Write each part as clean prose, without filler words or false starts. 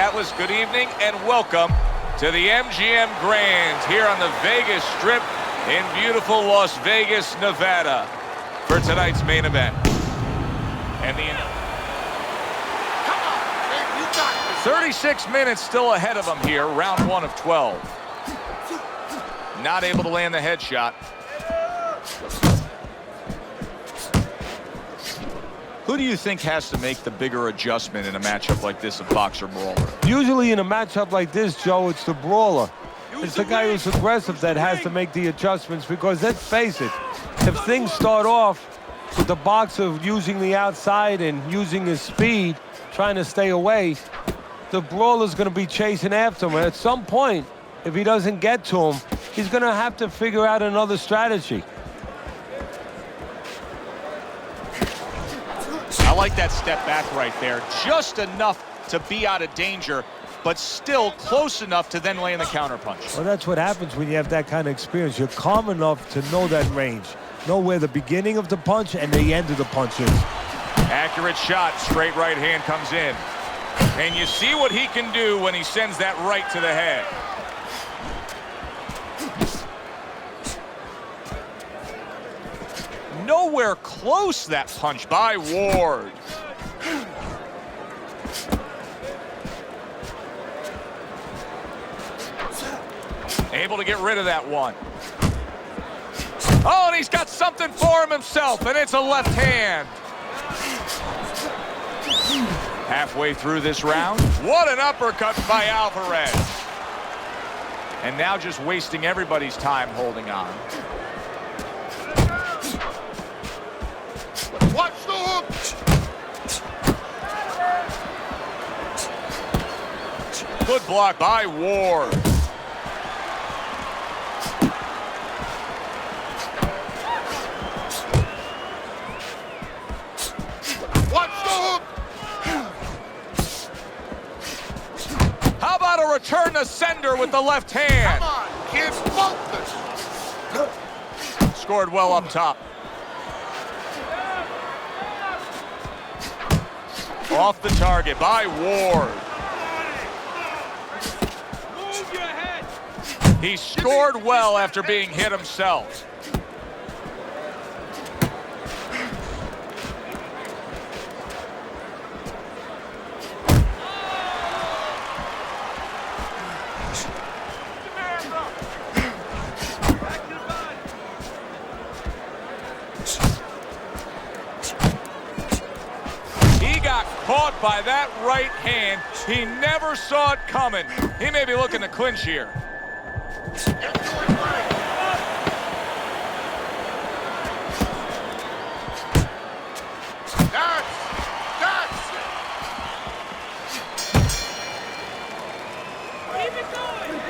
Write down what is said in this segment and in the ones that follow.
Atlas, good evening and welcome to the MGM Grand here on the Vegas Strip in beautiful Las Vegas, Nevada for tonight's main event. And the 36 minutes still ahead of them here, round 1 of 12. Not able to land the headshot. Who do you think has to make the bigger adjustment in a matchup like this, a boxer brawler? Usually in a matchup like this, Joe, it's the brawler. It's the guy who's aggressive that has to make the adjustments, because let's face it, if things start off with the boxer using the outside and using his speed, trying to stay away, the brawler's going to be chasing after him. And at some point, if he doesn't get to him, he's going to have to figure out another strategy. I like that step back right there. Just enough to be out of danger, but still close enough to then land the counterpunch. Well, that's what happens when you have that kind of experience. You're calm enough to know that range, know where the beginning of the punch and the end of the punch is. Accurate shot, straight right hand comes in. And you see what he can do when he sends that right to the head. Nowhere close, that punch by Ward. Able to get rid of that one. Oh, and he's got something for him himself, and it's a left hand. Halfway through this round, what an uppercut by Alvarez. And now just wasting everybody's time holding on. Watch the hook! Good block by Ward. Watch the hook! How about a return to sender with the left hand? Come on, kids, focus! Scored well up top. Off the target by Ward. Move your head. He scored well after being hit himself. Caught by that right hand. He never saw it coming. He may be looking to clinch here.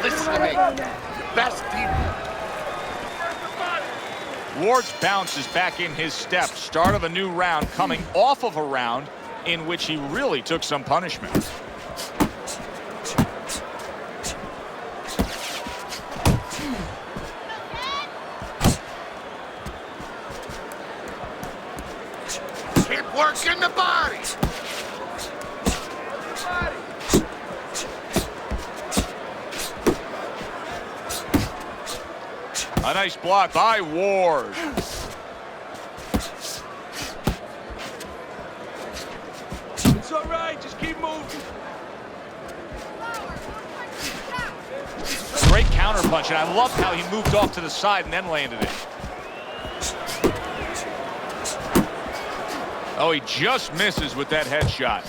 Listen to me. Best team. Ward's bounce is back in his step. Start of a new round, coming off of a round in which he really took some punishment. Keep working the body. A nice block by Ward. It's all right. Just keep moving. Great counter punch, and I loved how he moved off to the side and then landed it. Oh, he just misses with that headshot.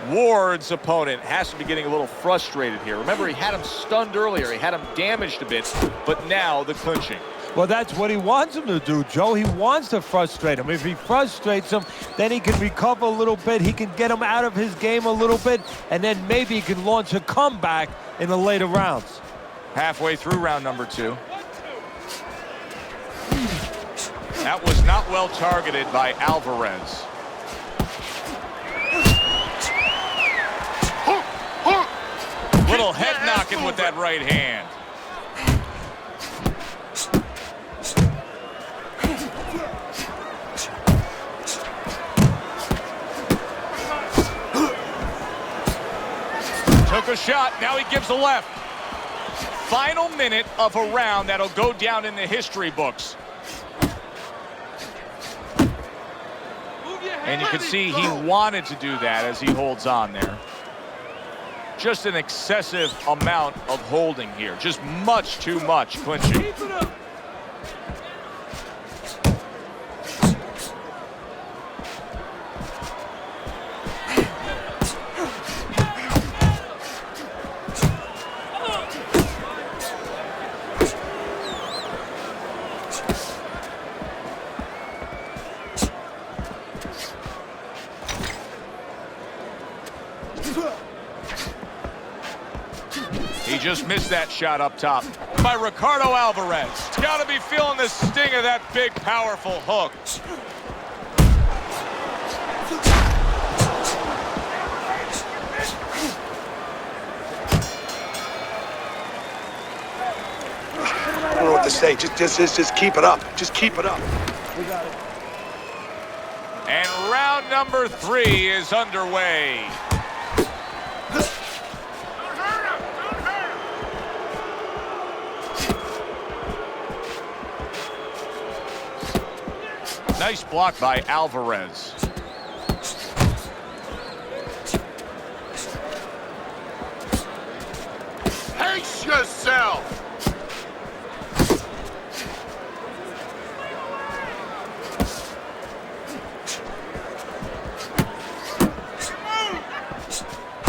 Ward's opponent has to be getting a little frustrated here. Remember, he had him stunned earlier. He had him damaged a bit, but now the clinching. Well, that's what he wants him to do, Joe. He wants to frustrate him. If he frustrates him, then he can recover a little bit. He can get him out of his game a little bit, and then maybe he can launch a comeback in the later rounds. Halfway through round number 2. That was not well targeted by Alvarez. Hook, hook. Little head knocking with that right hand. Took a shot, now he gives a left. Final minute of a round that'll go down in the history books. And you can see he wanted to do that as he holds on there. Just an excessive amount of holding here. Just much too much clinching. Keep it up. He just missed that shot up top by Ricardo Alvarez. He's got to be feeling the sting of that big, powerful hook. I don't know what to say. Just keep it up. Just keep it up. And round number 3 is underway. Nice block by Alvarez. Pace yourself.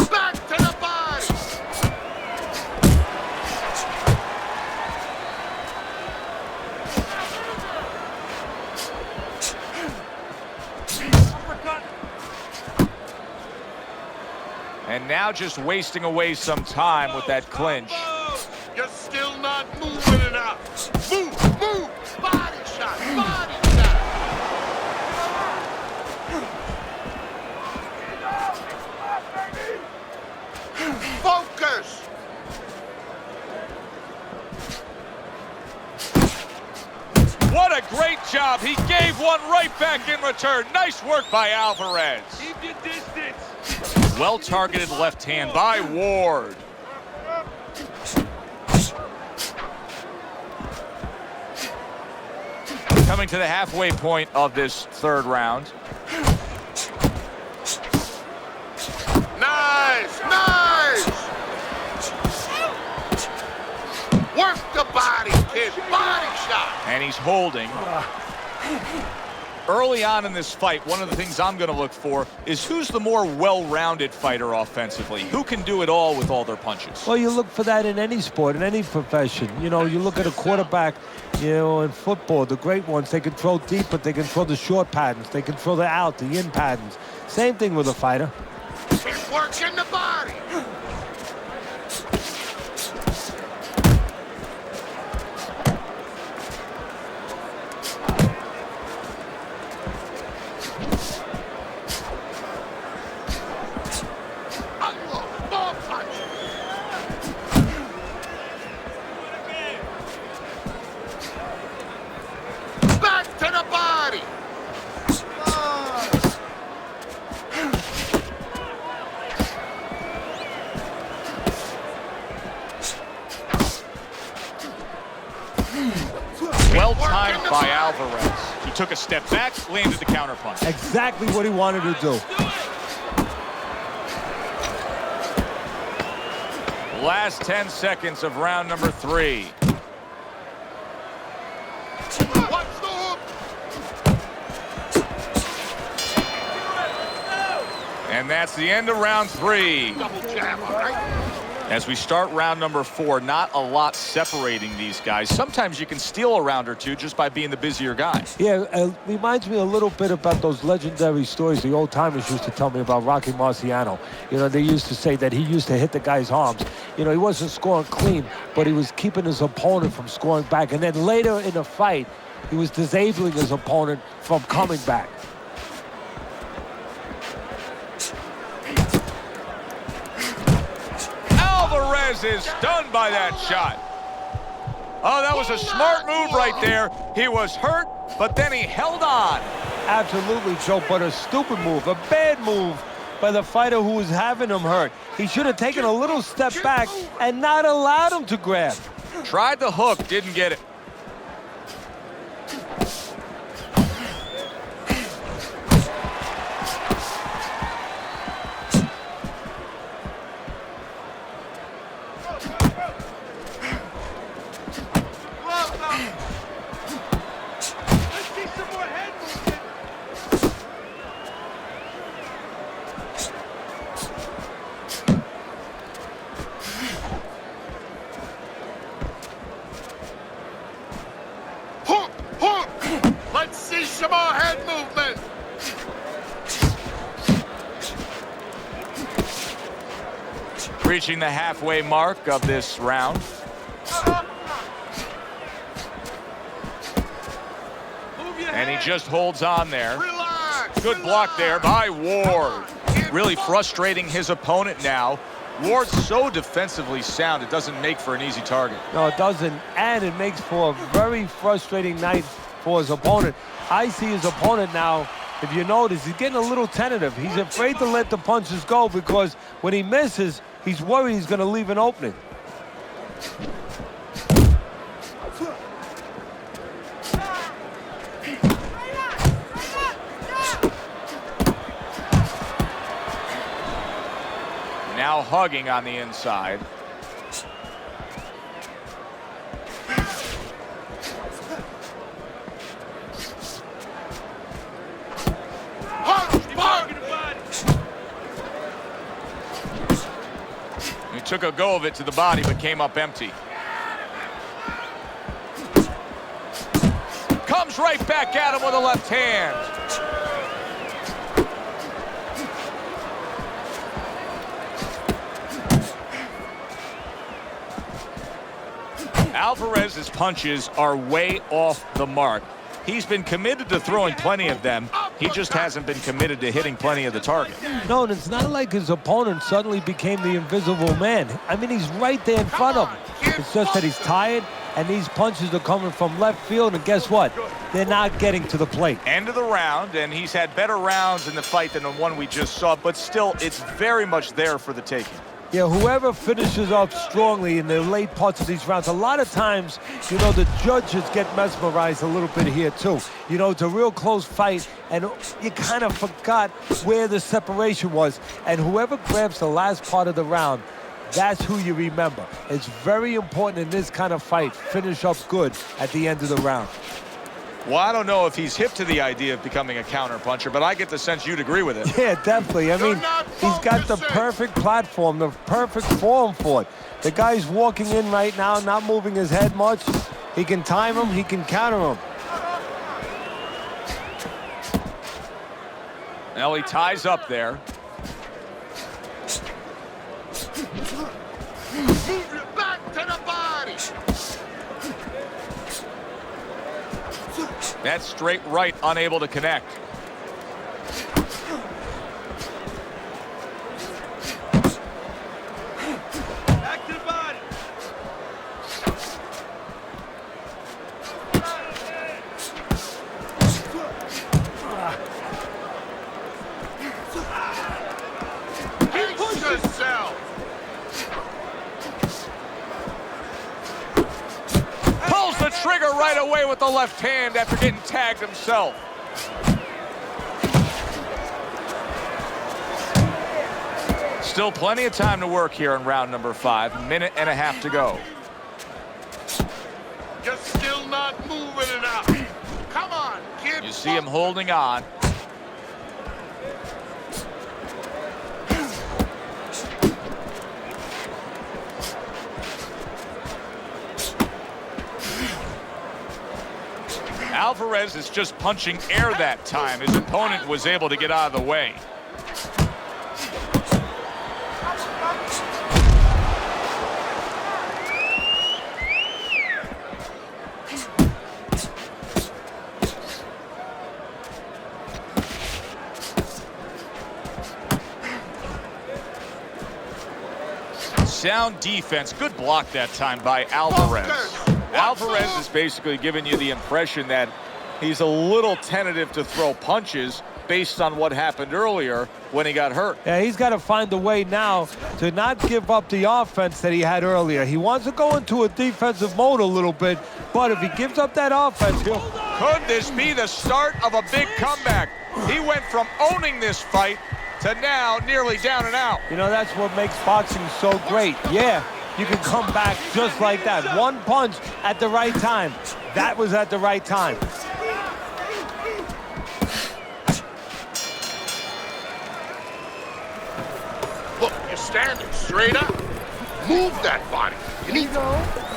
Back to the body. And now just wasting away some time with that clinch. You're still not moving enough. Move, move. Body shot, body shot. Focus. What a great job. He gave one right back in return. Nice work by Alvarez. Keep your distance. Well-targeted left hand by Ward. Coming to the halfway point of this third round. Nice, nice. Work the body, kid. Body shot. And he's holding. Early on in this fight, one of the things I'm going to look for is who's the more well-rounded fighter offensively. Who can do it all with all their punches? Well, you look for that in any sport, in any profession. You know, you look at a quarterback, you know, in football, the great ones, they can throw deep, but they can throw the short patterns. They can throw the out, the in patterns. Same thing with a fighter. Keep working the body. Ball punch. Back to the body. Well timed by Alvarez. He took a step back, landed the counterpunch. Exactly what he wanted to do. Last 10 seconds of round number 3. Watch the hook. And that's the end of round 3. Double jab, all right? As we start round number 4, not a lot separating these guys. Sometimes you can steal a round or two just by being the busier guy. Yeah, it reminds me a little bit about those legendary stories the old-timers used to tell me about Rocky Marciano. You know, they used to say that he used to hit the guy's arms. You know, he wasn't scoring clean, but he was keeping his opponent from scoring back. And then later in the fight, He was disabling his opponent from coming back. Alvarez is stunned by that shot. Oh, that was a smart move right there. He was hurt, but then he held on. Absolutely, Joe, but a stupid move, a bad move by the fighter who was having him hurt. He should have taken a little step back and not allowed him to grab. Tried the hook, didn't get it. Let's see some more head movement. Hook, hook. Let's see some more head movement. Reaching the halfway mark of this round. Move your And he head. just holds on there. Relax. Good block there by Ward. Really frustrating his opponent now. Ward's so defensively sound, it doesn't make for an easy target. No, it doesn't, and it makes for a very frustrating night for his opponent. I see his opponent now, if you notice, he's getting a little tentative. He's afraid to let the punches go because when he misses, he's worried he's going to leave an opening. Now hugging on the inside. Punch, punch. Get a body. He took a go of it to the body, but came up empty. Comes right back at him with a left hand. Alvarez's punches are way off the mark. He's been committed to throwing plenty of them. He just hasn't been committed to hitting plenty of the target. No, and it's not like his opponent suddenly became the invisible man. I mean, he's right there in front of him. It's just that he's tired, and these punches are coming from left field, and guess what? They're not getting to the plate. End of the round, and he's had better rounds in the fight than the one we just saw, but still, it's very much there for the taking. Yeah, whoever finishes up strongly in the late parts of these rounds, a lot of times, you know, the judges get mesmerized a little bit here, too. You know, it's a real close fight, and you kind of forgot where the separation was. And whoever grabs the last part of the round, that's who you remember. It's very important in this kind of fight, finish up good at the end of the round. Well, I don't know if he's hip to the idea of becoming a counterpuncher, but I get the sense you'd agree with it. Yeah, definitely. I mean, he's got the perfect platform, the perfect form for it. The guy's walking in right now, not moving his head much. He can time him, he can counter him. Now he ties up there. Move your back to the body. That straight right, unable to connect. Back to the body. Pace yourself. Pulls the trigger right away with the left hand after getting tagged himself. Still plenty of time to work here in round number 5. Minute and a half to go. You're still not moving enough. Come on, kid. You see him holding on. Alvarez is just punching air that time. His opponent was able to get out of the way. Sound defense. Good block that time by Alvarez. Alvarez is basically giving you the impression that he's a little tentative to throw punches based on what happened earlier when he got hurt. Yeah, he's got to find a way now to not give up the offense that he had earlier. He wants to go into a defensive mode a little bit, but if he gives up that offense, he'll... Could this be the start of a big comeback? He went from owning this fight to now nearly down and out. You know, that's what makes boxing so great. Yeah, you can come back just like that. One punch at the right time. That was at the right time. Look, you're standing straight up. Move that body. You need to...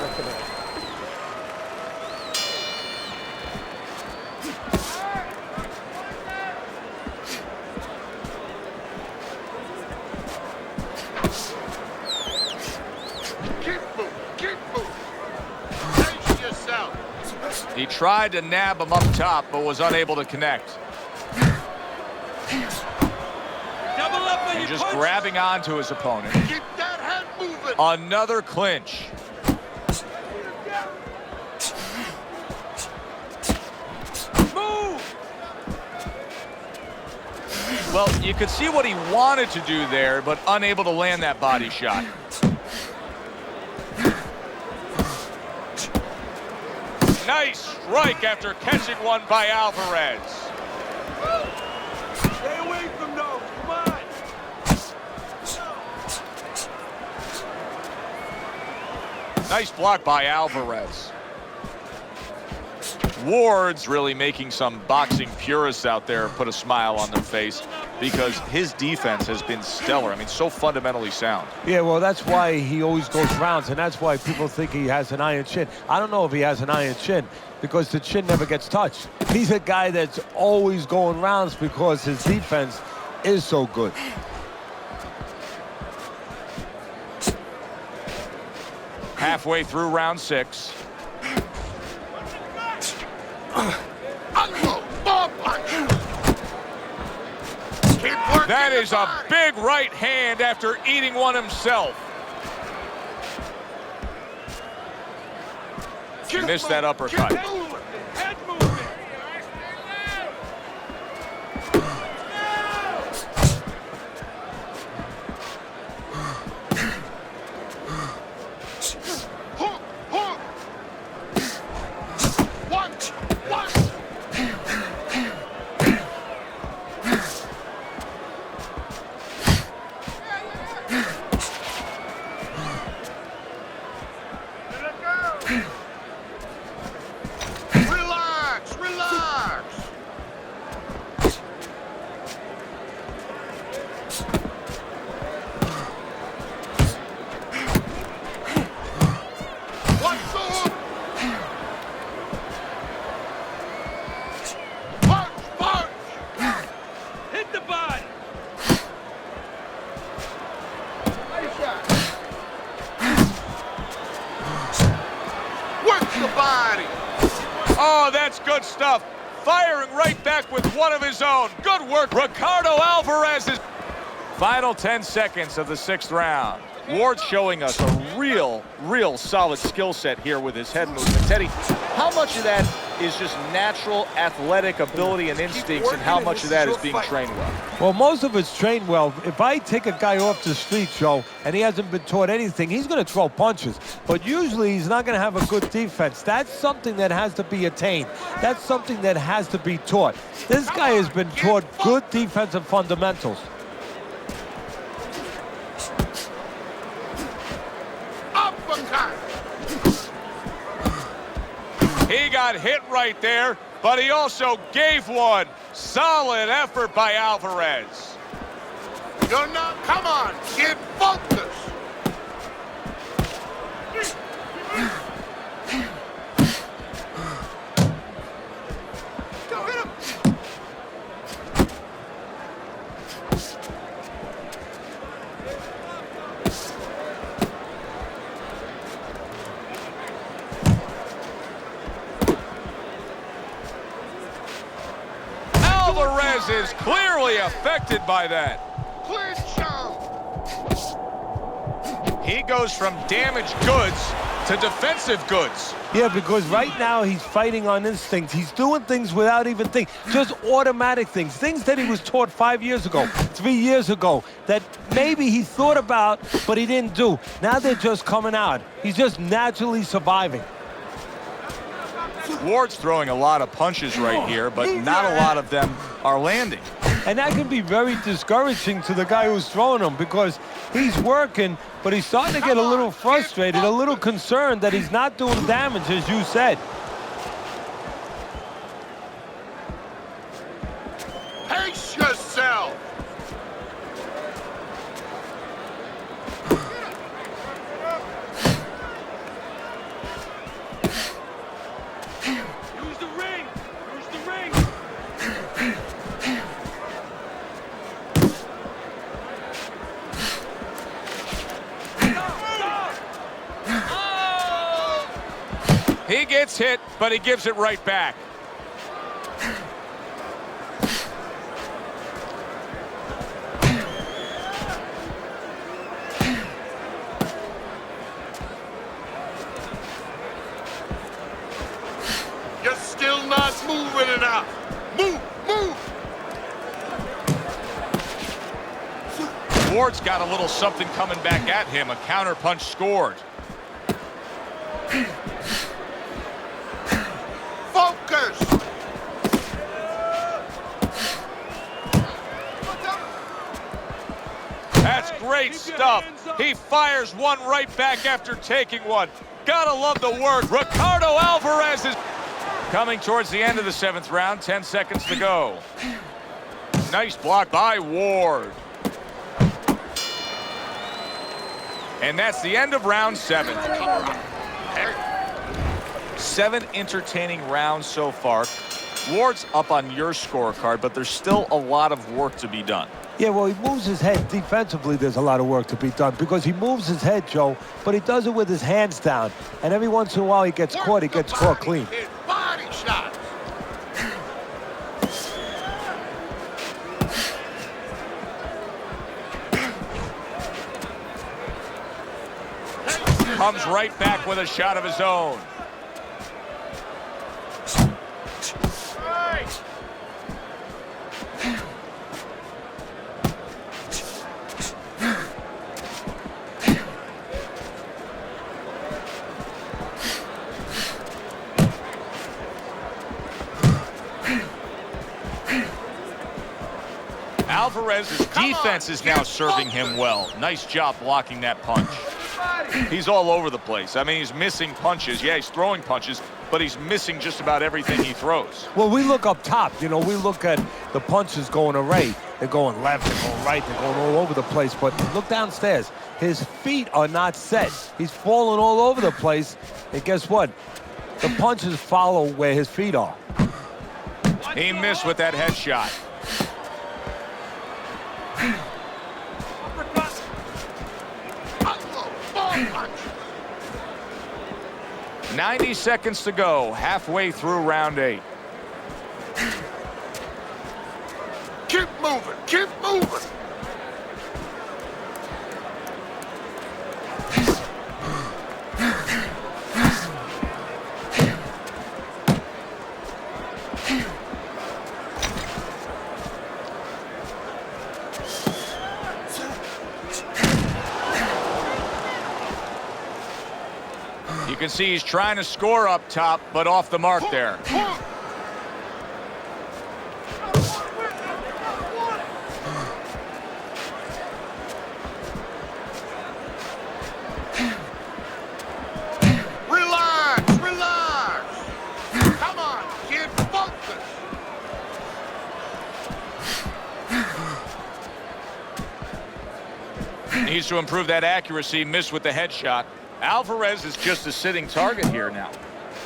He tried to nab him up top, but was unable to connect. Double up on And your just punch. grabbing onto his opponent. Keep that head moving. Another clinch. Move. Well, you could see what he wanted to do there, but unable to land that body shot. Nice strike after catching one by Alvarez. Stay away from those. Come on. Nice block by Alvarez. Ward's really making some boxing purists out there put a smile on their face because his defense has been stellar. I mean, so fundamentally sound. Yeah, well, that's why he always goes rounds, and that's why people think he has an iron chin. I don't know if he has an iron chin because the chin never gets touched. He's a guy that's always going rounds because his defense is so good. Halfway through round 6. Unload. Ball punch. Keep working That the is a body. big right hand after eating one himself. Keep Missed that moving. uppercut. Keep moving. Head movement. Hook. Hook. One. One. Relax. Relax. What's the hook? Punch. Punch. Hit the body. Work the body. Oh, that's good stuff. Firing right back with one of his own. Good work, Ricardo Alvarez. Final 10 seconds of the 6th round. Ward's showing us a real solid skill set here with his head movement. Teddy, how much of that is just natural athletic ability and instincts, and how much of that is being trained well? Well, most of it's trained well. If I take a guy off the street, Joe, and he hasn't been taught anything, he's going to throw punches. But usually he's not going to have a good defense. That's something that has to be attained. That's something that has to be taught. This guy has been taught good defensive fundamentals. Uppercut. He got hit right there, but he also gave one. Solid effort by Alvarez. You're not. Come on. Get focused. Go hit him. Alvarez is clearly affected by that. Clinching. He goes from damaged goods to defensive goods. Yeah, because right now he's fighting on instinct. He's doing things without even thinking, just automatic things. Things that he was taught 5 years ago, 3 years ago, that maybe he thought about, but he didn't do. Now they're just coming out. He's just naturally surviving. Ward's throwing a lot of punches right here, but not a lot of them are landing. And that can be very discouraging to the guy who's throwing them because he's working, but he's starting to get a little frustrated, a little concerned that he's not doing damage, as you said. Pace yourself. Use the ring. Use the ring. He gets hit, but he gives it right back. You're still not moving enough. Move, move. Ward's got a little something coming back at him. A counter punch scored. Focus. That's great stuff. He fires one right back after taking one. Gotta love the work. Ricardo Alvarez is coming towards the end of the 7th round. 10 seconds to go. Nice block by Ward. And that's the end of round 7. 7 entertaining rounds so far. Ward's up on your scorecard, but there's still a lot of work to be done. Yeah, well, he moves his head. Defensively, there's a lot of work to be done because he moves his head, Joe, but he does it with his hands down. And every once in a while, he gets caught. He gets caught clean. Kid. Body shots. Comes right back with a shot of his own. Alvarez's defense is now serving him well. Nice job blocking that punch. He's all over the place. I mean, he's missing punches. Yeah, he's throwing punches, but he's missing just about everything he throws. Well, we look up top. You know, we look at the punches going array. They're going left, they're going right, they're going all over the place. But look downstairs. His feet are not set. He's falling all over the place. And guess what? The punches follow where his feet are. He missed with that headshot. 90 seconds to go, halfway through round 8. Keep moving, keep moving. You can see he's trying to score up top, but off the mark there. Relax, relax. Come on, kid, focus. Needs to improve that accuracy, missed with the headshot. Alvarez is just a sitting target here now.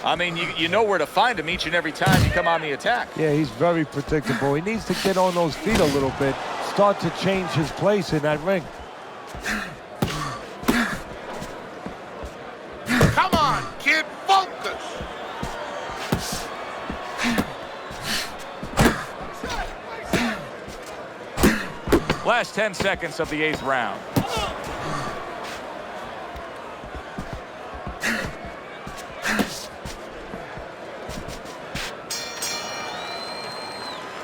I mean, you know where to find him each and every time you come on the attack. Yeah, he's very predictable. He needs to get on those feet a little bit, start to change his place in that ring. Come on, kid, focus. Last 10 seconds of the 8th round.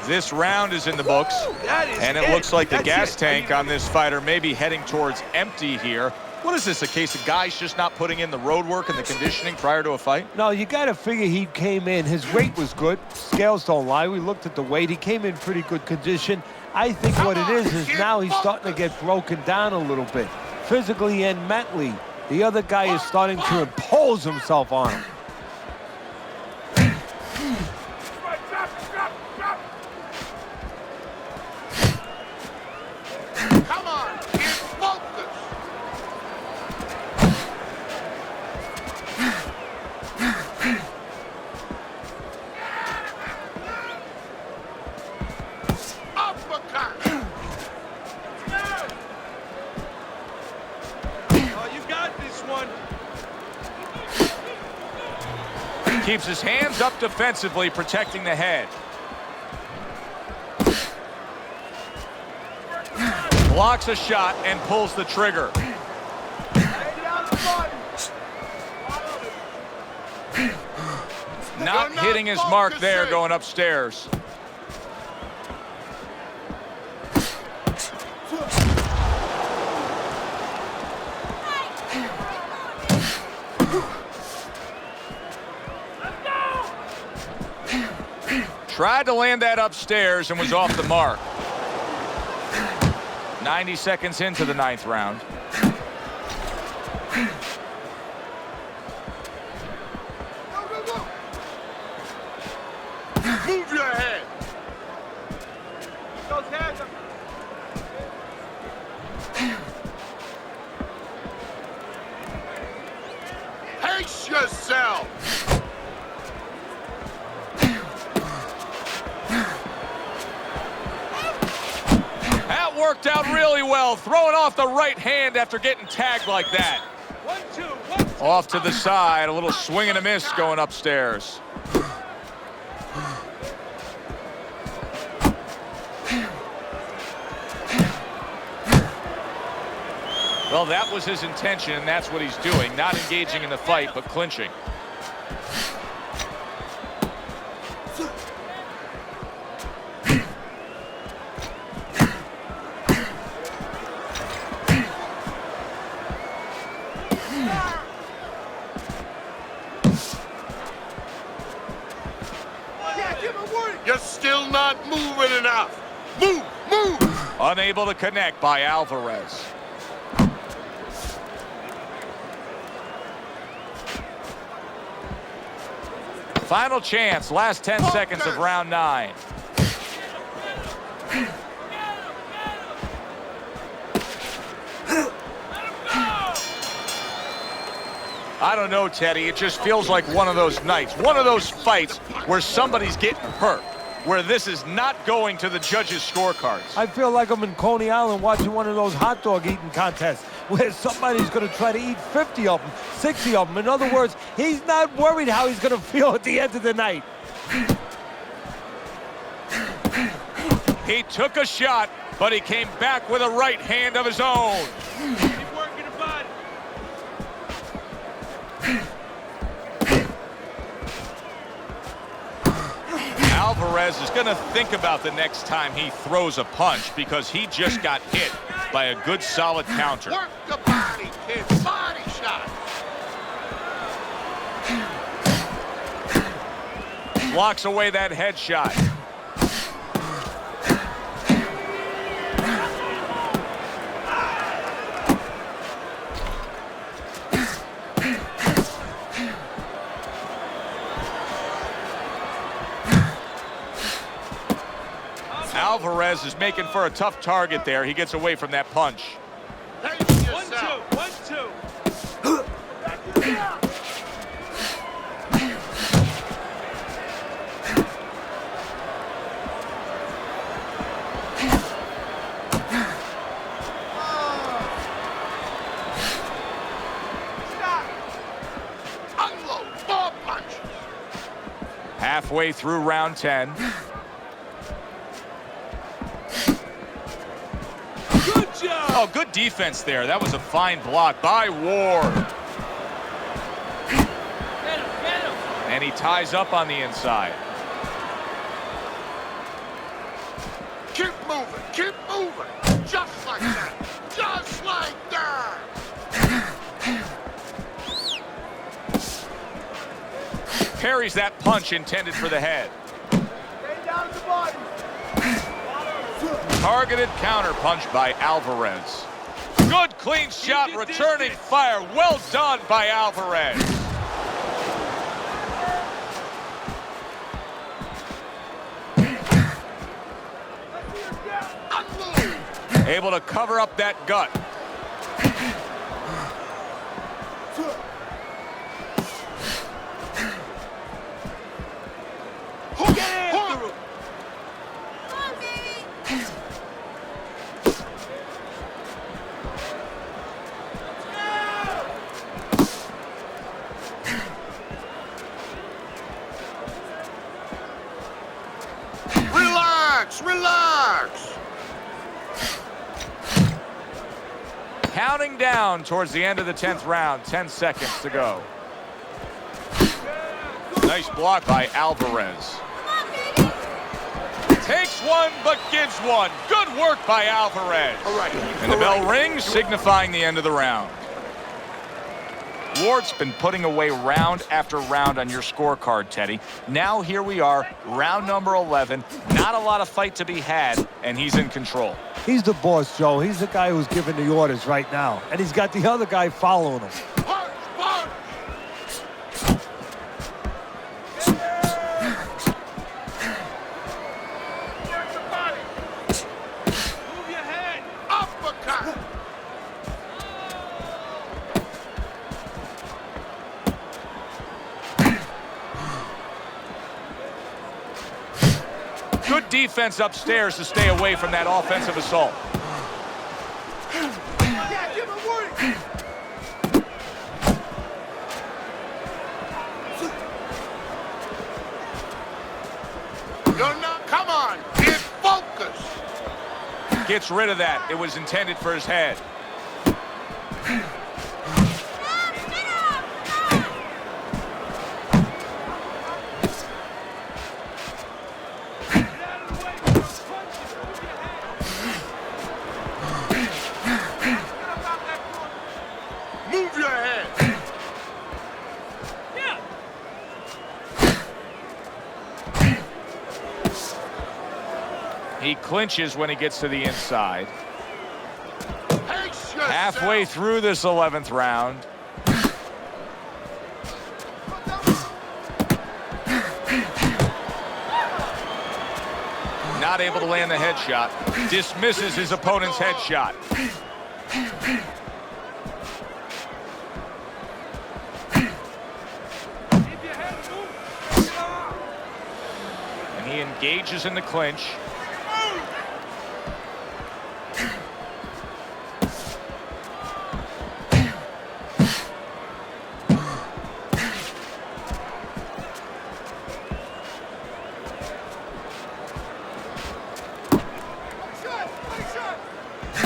This round is in the books, and it looks like the gas tank on this fighter may be heading towards empty here. What is this, a case of guys just not putting in the road work and the conditioning prior to a fight? No, you got to figure he came in. His weight was good. Scales don't lie. We looked at the weight. He came in pretty good condition. I think what it is now he's starting to get broken down a little bit, physically and mentally. The other guy is starting to impose himself on him. Come on, get focused. Uppercut. Oh, you got this one. Keeps his hands up defensively, protecting the head. Blocks a shot and pulls the trigger. Not hitting his mark there, going upstairs. Tried to land that upstairs and was off the mark. 90 seconds into the 9th round. Move your head. Those hands up. Pace yourself. That worked out really well, throwing off the right hand after getting tagged like that. 1, 2, 1, 2. Off to the side, a little swing and a miss going upstairs. Well, that was his intention, and that's what he's doing. Not engaging in the fight, but clinching. You're still not moving enough. Move, move. Unable to connect by Alvarez. Final chance, last 10 seconds of round 9. I don't know, Teddy. It just feels like one of those nights, one of those fights where somebody's getting hurt, where this is not going to the judges' scorecards. I feel like I'm in Coney Island watching one of those hot dog eating contests where somebody's going to try to eat 50 of them, 60 of them. In other words, he's not worried how he's going to feel at the end of the night. He took a shot, but he came back with a right hand of his own. Keep working the body. Alvarez is going to think about the next time he throws a punch because he just got hit by a good solid counter. Work the body, kid. Body shot. Blocks away that headshot. Alvarez is making for a tough target there. He gets away from that punch. Pace 1, 2, yourself. 1, 2. Unload. More punches. Halfway through round 10. Good job. Oh, good defense there. That was a fine block by Ward. Get him, get him. And he ties up on the inside. Keep moving, keep moving. Just like that. Just like that. Parries that punch intended for the head. Stay down the body. Targeted counter punch by Alvarez. Good clean shot, returning fire. Well done by Alvarez. Able to cover up that gut. Relax, relax. Counting down towards the end of the 10th round. 10 seconds to go. Nice block by Alvarez. Takes one, but gives one. Good work by Alvarez. All right. And the bell rings, signifying the end of the round. Ward's been putting away round after round on your scorecard, Teddy. Now here we are, round number 11. Not a lot of fight to be had, and he's in control. He's the boss, Joe. He's the guy who's giving the orders right now. And he's got the other guy following him. Punch, punch. Work the body. Move your head. Uppercut. Good defense upstairs to stay away from that offensive assault. Yeah, give him warning. You're not. Come on. Get focused. Gets rid of that. It was intended for his head. Move your head. Yeah. He clinches when he gets to the inside. Pace yourself. Halfway through this 11th round. Not able to land the headshot. Dismisses his opponent's headshot. Keep your head moving. And he engages in the clinch.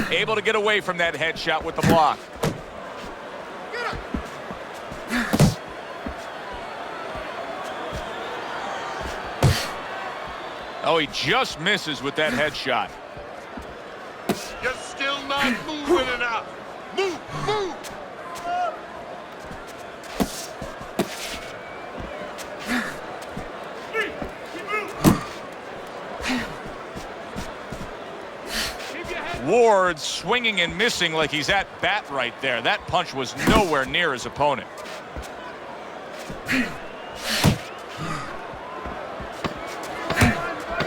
Able to get away from that headshot with the block. Oh, he just misses with that headshot. You're still not moving enough. Move, move. Ward swinging and missing like he's at bat right there. That punch was nowhere near his opponent.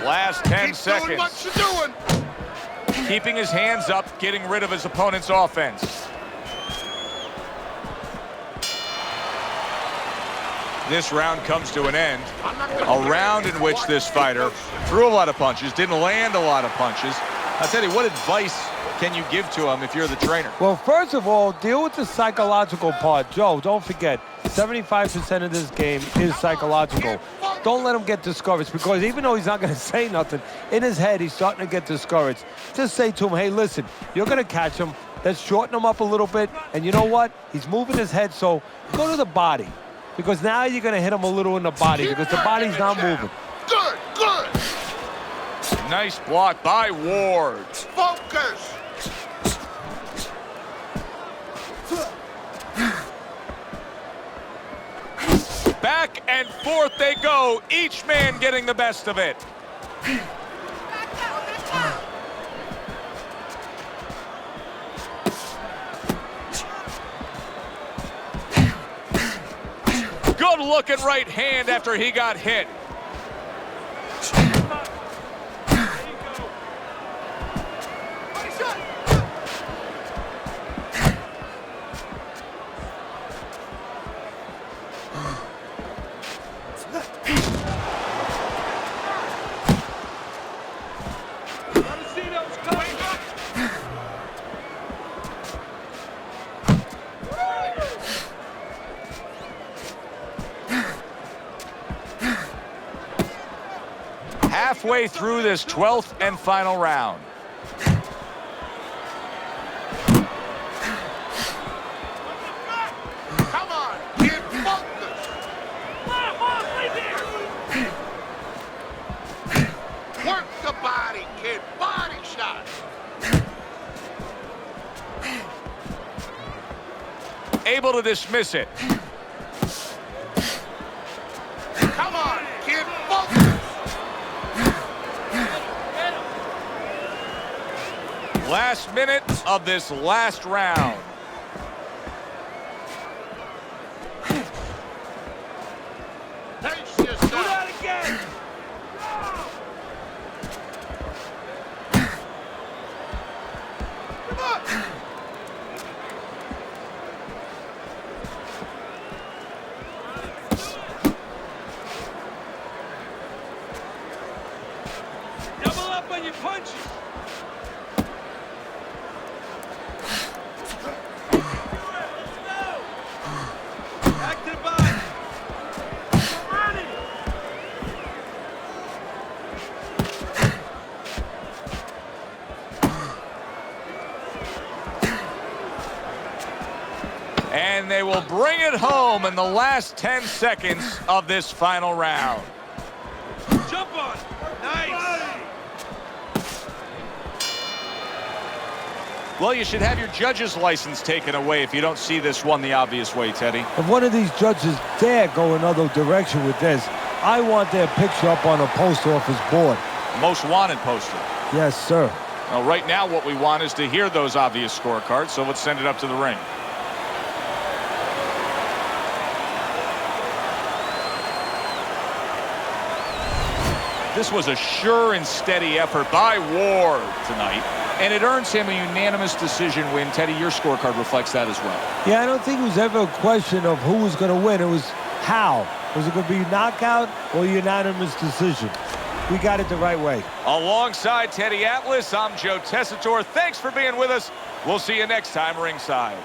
Last 10 Keep seconds. doing what you're doing. Keeping his hands up, getting rid of his opponent's offense. This round comes to an end. A round in which this fighter threw a lot of punches, didn't land a lot of punches. I'll tell you, what advice can you give to him if you're the trainer? Well, first of all, deal with the psychological part. Joe, don't forget, 75% of this game is psychological. Don't let him get discouraged, because even though he's not going to say nothing, in his head, he's starting to get discouraged. Just say to him, hey, listen, you're going to catch him. Let's shorten him up a little bit. And you know what? He's moving his head, so go to the body. Because now you're going to hit him a little in the body, because the body's not moving. Good, good. Nice block by Ward. Focus. Back and forth they go, each man getting the best of it. Good looking right hand after he got hit. Halfway through this 12th and final round. Come on, kid, focus. Work the body, kid. Body shot. Able to dismiss it. Come on, kid, focus. Last minute of this last round. Pace yourself. Do that again. Come on. Double up on your punches. Back to the body. Ready. And they will bring it home in the last 10 seconds of this final round. Jump on. Nice. Well, you should have your judge's license taken away if you don't see this one the obvious way, Teddy. If one of these judges dare go another direction with this, I want their picture up on a post office board. Most wanted poster. Yes, sir. Well, right now what we want is to hear those obvious scorecards, so let's send it up to the ring. This was a sure and steady effort by Ward tonight, and it earns him a unanimous decision win. Teddy, your scorecard reflects that as well. Yeah, I don't think it was ever a question of who was going to win. It was how. Was it going to be knockout or unanimous decision? We got it the right way. Alongside Teddy Atlas, I'm Joe Tessitore. Thanks for being with us. We'll see you next time ringside.